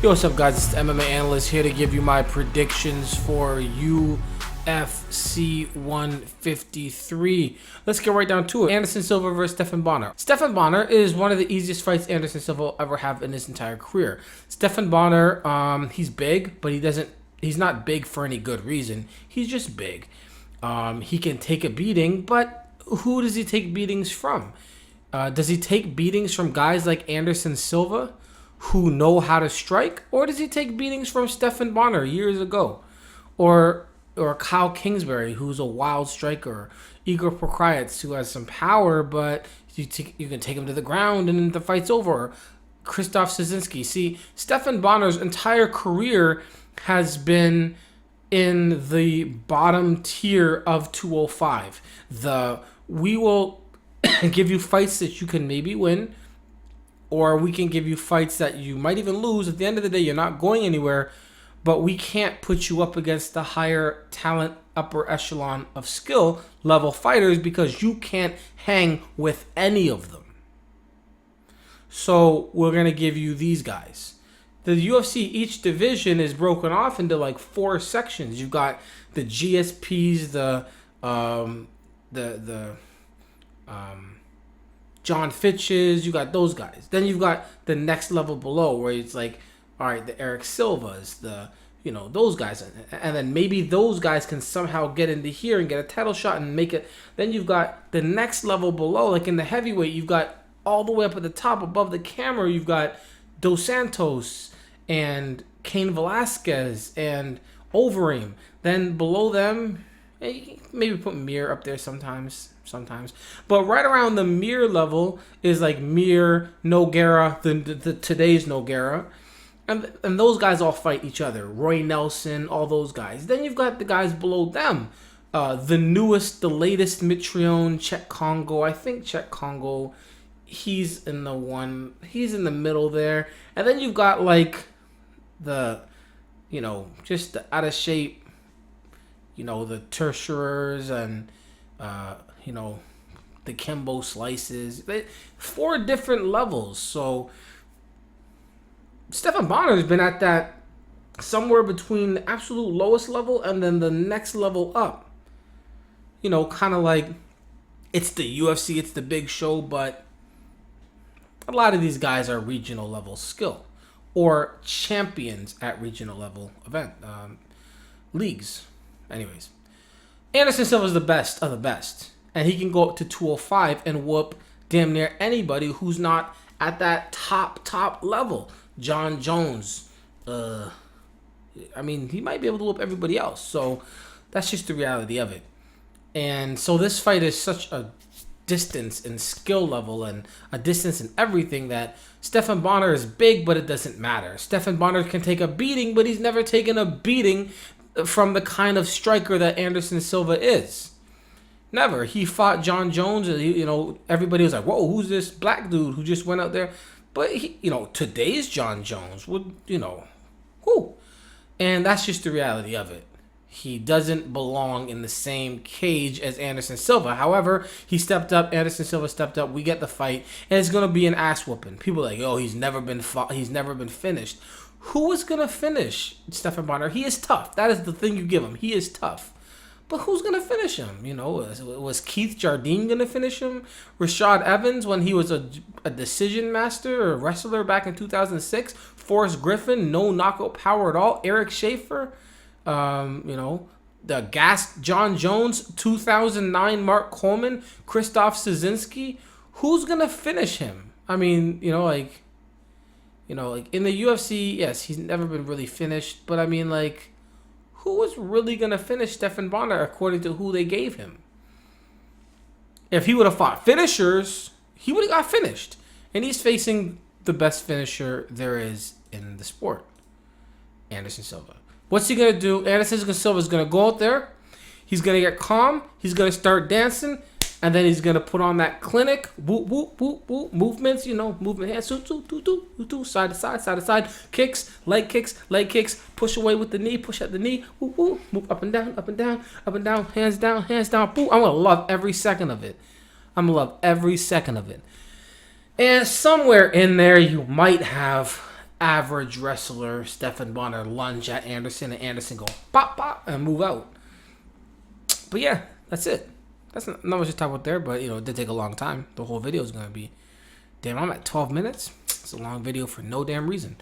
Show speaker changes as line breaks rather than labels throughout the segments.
Yo, what's up, guys? It's the MMA Analyst here to give you my predictions for UFC 153. Let's get right down to it. Anderson Silva versus Stephan Bonnar. Stephan Bonnar is one of the easiest fights Anderson Silva will ever have in his entire career. Stephan Bonnar, he's big, but he's not big for any good reason. He's just big. He can take a beating, but who does he take beatings from? Does he take beatings from guys like Anderson Silva, who know how to strike, or does he take beatings from Stephan Bonnar years ago, or Kyle Kingsbury, who's a wild striker, Igor Prokhyets, who has some power, but you can take him to the ground and the fight's over. Krzysztof Szynski. See, Stephan Bonnar's entire career has been in the bottom tier of 205. We will give you fights that you can maybe win, or we can give you fights that you might even lose. At the end of the day, you're not going anywhere, but we can't put you up against the higher talent, upper echelon of skill level fighters because you can't hang with any of them. So we're going to give you these guys. The UFC, each division is broken off into like 4 sections. You've got the GSPs, the John Fitches, you got those guys. Then you've got the next level below where it's like, all right, the Eric Silvas, those guys. And then maybe those guys can somehow get into here and get a title shot and make it. Then you've got the next level below, like in the heavyweight, you've got all the way up at the top above the camera, you've got Dos Santos and Cain Velasquez and Overeem. Then below them, maybe put Mir up there sometimes. But right around the Mir level is like Mir, Nogueira, the today's Nogueira. And those guys all fight each other. Roy Nelson, all those guys. Then you've got the guys below them. The latest Mitrione, Czech Congo. I think Czech Congo, he's in the middle there. And then you've got like just the out of shape, the tertiaries and the Kimbo Slices. 4 different levels. So Stephan Bonnar has been at that somewhere between the absolute lowest level and then the next level up. Kind of like it's the UFC, it's the big show, but a lot of these guys are regional level skill or champions at regional level event leagues. Anyways, Anderson Silva is the best of the best, and he can go up to 205 and whoop damn near anybody who's not at that top level. John Jones, he might be able to whoop everybody else. So that's just the reality of it. And so this fight is such a distance in skill level and a distance in everything that Stephan Bonnar is big, but it doesn't matter. Stephan Bonnar can take a beating, but he's never taken a beating from the kind of striker that Anderson Silva is. Never. He fought John Jones, and everybody was like, "Whoa, who's this black dude who just went out there?" But today's John Jones would, who? And that's just the reality of it. He doesn't belong in the same cage as Anderson Silva. However, he stepped up. Anderson Silva stepped up. We get the fight, and it's gonna be an ass whooping. People are like, "Oh, he's never been finished." Who is going to finish Stephan Bonnar? He is tough. That is the thing you give him. He is tough. But who's going to finish him? Was Keith Jardine going to finish him? Rashad Evans, when he was a decision master or wrestler back in 2006? Forrest Griffin, no knockout power at all? Eric Schaefer? The gas John Jones, 2009 Mark Coleman? Krzysztof Szynski? Who's going to finish him? In the UFC, yes, he's never been really finished. But who was really going to finish Stephan Bonnar according to who they gave him? If he would have fought finishers, he would have got finished. And he's facing the best finisher there is in the sport, Anderson Silva. What's he going to do? Anderson Silva is going to go out there. He's going to get calm. He's going to start dancing. And then he's going to put on that clinic, whoop, whoop, whoop, whoop, movements, movement hands, side to side, kicks, leg kicks, push away with the knee, push at the knee, whoop, whoop, move up and down, hands down, boom. I'm going to love every second of it. And somewhere in there, you might have average wrestler Stephan Bonnar lunge at Anderson, and Anderson go pop pop and move out. But yeah, that's it. That's not much to talk about there, but it did take a long time. The whole video is gonna be, damn, I'm at 12 minutes. It's a long video for no damn reason.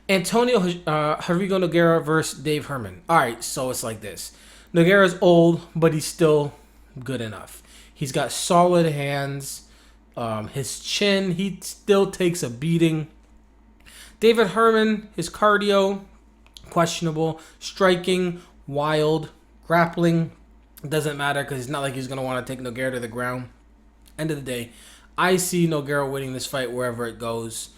Antonio Henrique Nogueira versus Dave Herman. All right, so it's like this. Nogueira's old, but he's still good enough. He's got solid hands. His chin, he still takes a beating. David Herman, his cardio, questionable. Striking, wild. Grappling, doesn't matter because it's not like he's going to want to take Nogueira to the ground. End of the day, I see Nogueira winning this fight wherever it goes.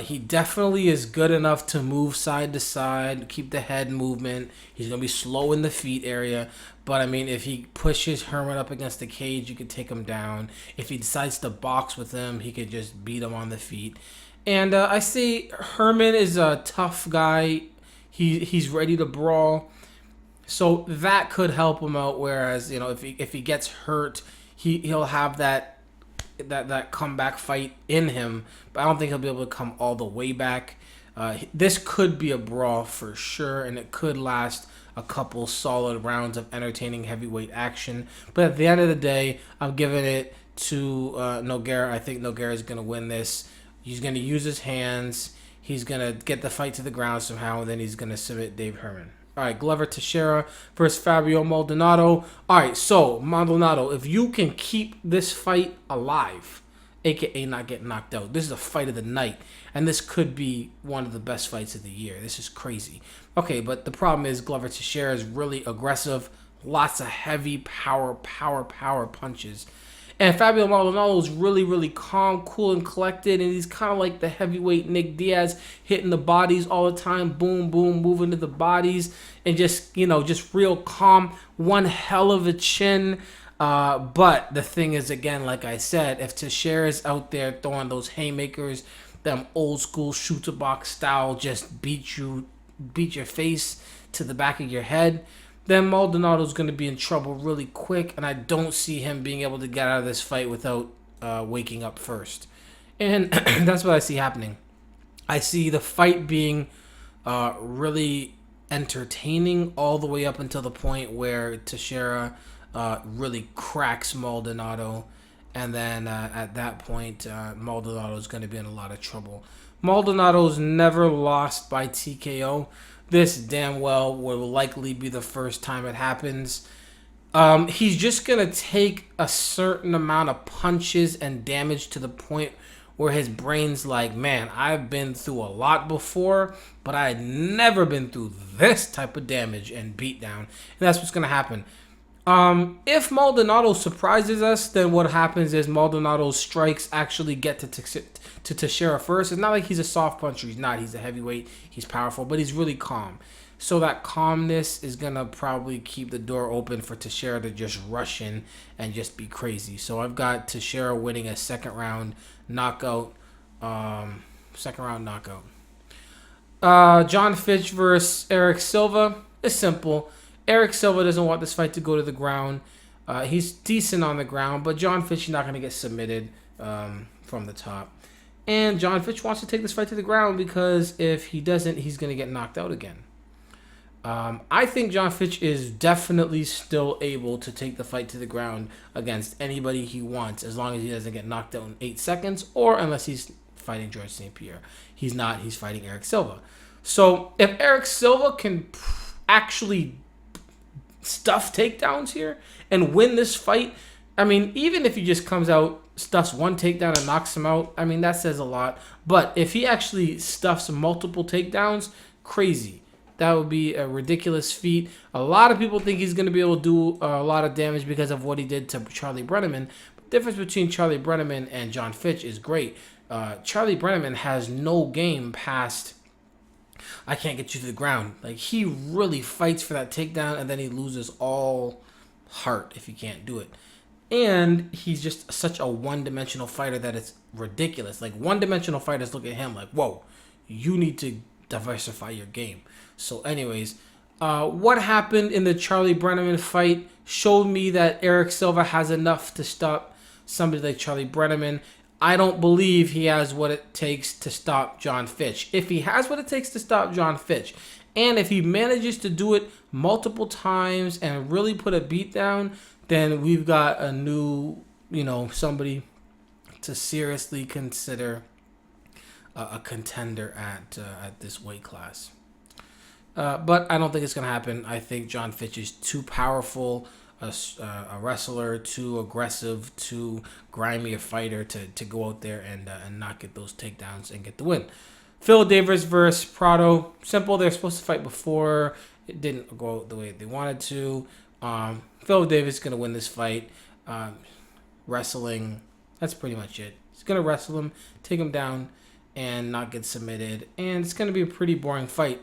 He definitely is good enough to move side to side, keep the head movement. He's going to be slow in the feet area. But, I mean, if he pushes Herman up against the cage, you could take him down. If he decides to box with him, he could just beat him on the feet. And I see Herman is a tough guy. He's ready to brawl. So that could help him out. Whereas, if he gets hurt, he'll have that comeback fight in him, but I don't think he'll be able to come all the way back. This could be a brawl for sure, and it could last a couple solid rounds of entertaining heavyweight action. But at the end of the day, I'm giving it to Nogueira. I think Nogueira is going to win this. He's going to use his hands. He's going to get the fight to the ground somehow, and then he's going to submit Dave Herman. All right, Glover Teixeira versus Fabio Maldonado. All right, so Maldonado, if you can keep this fight alive, a.k.a. not get knocked out, this is a fight of the night, and this could be one of the best fights of the year. This is crazy. Okay, but the problem is Glover Teixeira is really aggressive, lots of heavy power punches. And Fabio Maldonado is really, really calm, cool, and collected. And he's kind of like the heavyweight Nick Diaz, hitting the bodies all the time. Boom, boom, moving to the bodies. And just real calm. One hell of a chin. But the thing is, again, like I said, if Teixeira is out there throwing those haymakers, them old school shoot-to-box style, just beat your face to the back of your head, then Maldonado's going to be in trouble really quick, and I don't see him being able to get out of this fight without waking up first. And that's what I see happening. I see the fight being really entertaining all the way up until the point where Teixeira really cracks Maldonado, and then at that point, Maldonado's going to be in a lot of trouble. Maldonado's never lost by TKO. This damn well will likely be the first time it happens. He's just going to take a certain amount of punches and damage to the point where his brain's like, man, I've been through a lot before, but I had never been through this type of damage and beatdown. And that's what's going to happen. If Maldonado surprises us, then what happens is Maldonado's strikes actually get to Teixeira first. It's not like he's a soft puncher. He's not. He's a heavyweight. He's powerful, but he's really calm. So that calmness is going to probably keep the door open for Teixeira to just rush in and just be crazy. So I've got Teixeira winning a second round knockout. John Fitch versus Eric Silva. It's simple. Eric Silva doesn't want this fight to go to the ground. He's decent on the ground, but John Fitch is not going to get submitted from the top. And John Fitch wants to take this fight to the ground because if he doesn't, he's going to get knocked out again. I think John Fitch is definitely still able to take the fight to the ground against anybody he wants, as long as he doesn't get knocked out in 8 seconds, or unless he's fighting George St. Pierre. He's not. He's fighting Eric Silva. So if Eric Silva can actually stuff takedowns here and win this fight, I mean, even if he just comes out, stuffs one takedown and knocks him out, I mean, that says a lot. But if he actually stuffs multiple takedowns, crazy. That would be a ridiculous feat. A lot of people think he's going to be able to do a lot of damage because of what he did to Charlie Brenneman. The difference between Charlie Brenneman and John Fitch is great. Charlie Brenneman has no game past, I can't get you to the ground. Like, he really fights for that takedown, and then he loses all heart if he can't do it. And he's just such a one-dimensional fighter that it's ridiculous. Like, one-dimensional fighters look at him like, whoa, you need to diversify your game. So anyways, what happened in the Charlie Brenneman fight showed me that Eric Silva has enough to stop somebody like Charlie Brenneman. I don't believe he has what it takes to stop John Fitch. If he has what it takes to stop John Fitch, and if he manages to do it multiple times and really put a beat down, then we've got a new, somebody to seriously consider a contender at this weight class. But I don't think it's going to happen. I think John Fitch is too powerful a wrestler, too aggressive, too grimy a fighter to go out there and not get those takedowns and get the win. Phil Davis versus Prado. Simple. They're supposed to fight before. It didn't go the way they wanted to. Phil Davis is going to win this fight. Wrestling. That's pretty much it. He's going to wrestle him, take him down, and not get submitted. And it's going to be a pretty boring fight.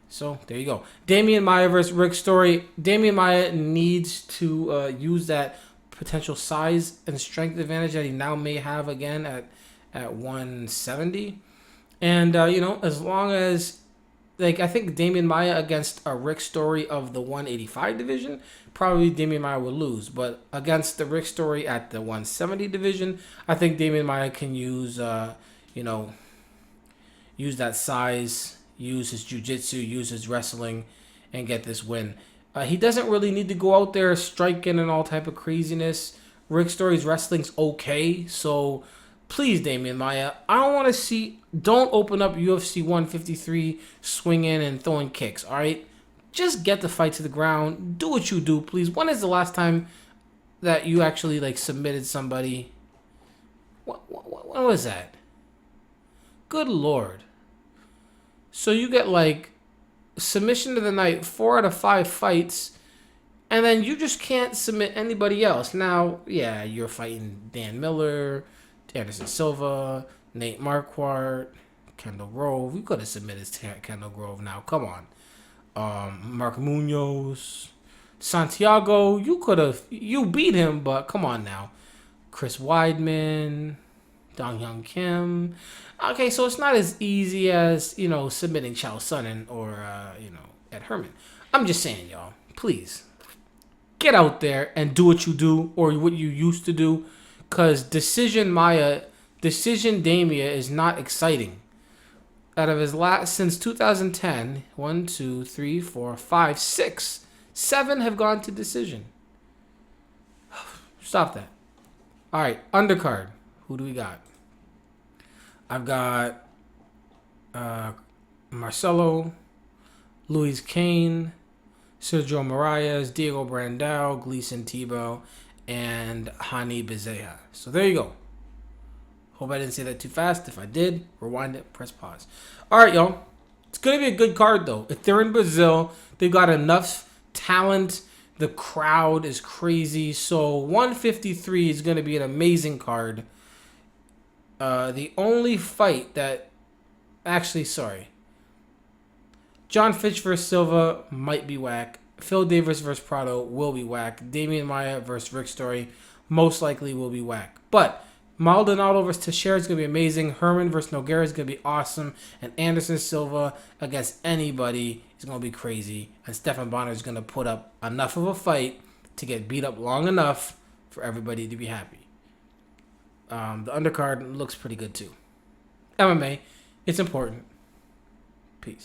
So, there you go. Damian Maia versus Rick Story. Damian Maia needs to use that potential size and strength advantage that he now may have again at 170. And, as long as, I think Damian Maia against a Rick Story of the 185 division, probably Damian Maia will lose. But against the Rick Story at the 170 division, I think Damian Maia can use, use that size, use his jiu-jitsu, use his wrestling, and get this win. He doesn't really need to go out there striking and all type of craziness. Rick Story's wrestling's okay, so please, Damian Maia, I don't want to see... Don't open up UFC 153 swinging and throwing kicks, all right? Just get the fight to the ground. Do what you do, please. When is the last time that you actually, submitted somebody? What was that? Good Lord. So you get, submission of the night, 4 out of 5 fights, and then you just can't submit anybody else. Now, yeah, you're fighting Dan Miller, Anderson Silva, Nate Marquardt, Kendall Grove. You could have submitted Kendall Grove now. Come on. Mark Munoz, Santiago. You beat him, but come on now. Chris Weidman, Dong Hyun Kim. Okay, so it's not as easy as, submitting Chael Sonnen or, Ed Herman. I'm just saying, y'all, please get out there and do what you do or what you used to do, because Decision Damia is not exciting. Out of his since 2010, 1, 2, 3, 4, 5, 6, 7 have gone to decision. Stop that. All right, undercard. Who do we got? I've got Marcelo, Luis Kane, Sergio Moraes, Diego Brandao, Gleison Tebow, and Hani Bezea. So there you go. Hope I didn't say that too fast. If I did, rewind it, press pause. All right, y'all. It's going to be a good card, though. If they're in Brazil, they've got enough talent. The crowd is crazy. So 153 is going to be an amazing card. The only fight that... Actually, sorry. John Fitch versus Silva might be whack. Phil Davis versus Prado will be whack. Damian Maia versus Rick Story most likely will be whack. But Maldonado versus Teixeira is going to be amazing. Herman versus Nogueira is going to be awesome. And Anderson Silva against anybody is going to be crazy. And Stephan Bonnar is going to put up enough of a fight to get beat up long enough for everybody to be happy. The undercard looks pretty good too. MMA, it's important. Peace.